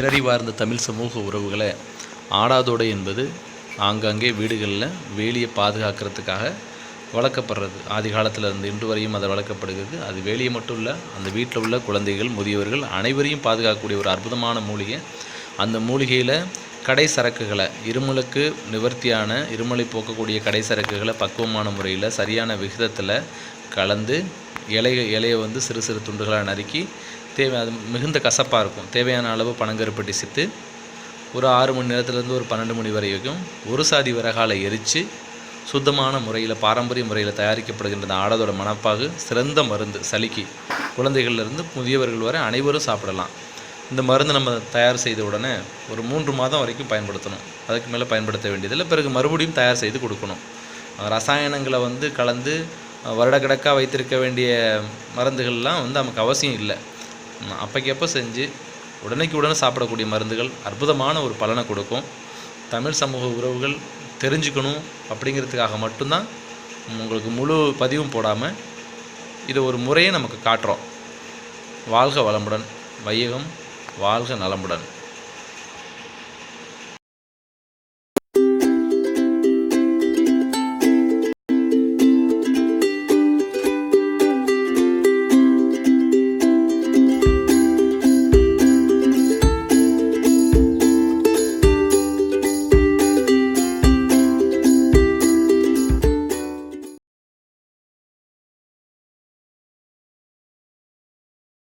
பேரறிவார்ந்த தமிழ் சமூக உறவுகளை ஆடாதோடை என்பது ஆங்காங்கே வீடுகளில் வேலியை பாதுகாக்கிறதுக்காக வளர்க்கப்படுறது. ஆதி காலத்தில் இருந்து இன்று வரையும் அதை வளர்க்கப்படுகிறது. அது வேலியை மட்டும் இல்லை, அந்த வீட்டில் உள்ள குழந்தைகள், முதியவர்கள் அனைவரையும் பாதுகாக்கக்கூடிய ஒரு அற்புதமான மூலிகை. அந்த மூலிகையில் கடை சரக்குகளை, இருமலுக்கு நிவர்த்தியான இருமலை போக்கக்கூடிய கடை சரக்குகளை பக்குவமான முறையில் சரியான விகிதத்தில் கலந்து இலையை வந்து சிறு சிறு துண்டுகளாக நறுக்கி அது மிகுந்த கசப்பாக இருக்கும். தேவையான அளவு பனங்கருப்பட்டி சித்து ஒரு 6 மணி நேரத்துலேருந்து ஒரு 12 மணி வரைக்கும் ஒரு சாதி விறகால எரித்து சுத்தமான முறையில் பாரம்பரிய முறையில் தயாரிக்கப்படுகின்ற ஆடதோட மணப்பாகு சிறந்த மருந்து. சளிக்கு குழந்தைகள்லேருந்து முதியவர்கள் வரை அனைவரும் சாப்பிடலாம். இந்த மருந்து நம்ம தயார் செய்த உடனே ஒரு 3 மாதம் வரைக்கும் பயன்படுத்தணும். அதுக்கு மேலே பயன்படுத்த வேண்டியதில்லை. பிறகு மறுபடியும் தயார் செய்து கொடுக்கணும். ரசாயனங்களை வந்து கலந்து வருடக்கணக்காக வைத்திருக்க வேண்டிய மருந்துகள்லாம் வந்து நமக்கு அவசியம் இல்லை. அப்போக்கப்போ செஞ்சு உடனே சாப்பிடக்கூடிய மருந்துகள் அற்புதமான ஒரு பலனை கொடுக்கும். தமிழ் சமூக உறவுகள் தெரிஞ்சுக்கணும் அப்படிங்கிறதுக்காக மட்டும்தான் உங்களுக்கு முழு பதிவும் போடாமல் இது ஒரு முறையை நமக்கு காட்டுறோம். வாழ்க வளமுடன், வையகம் வாழ்க நலமுடன்.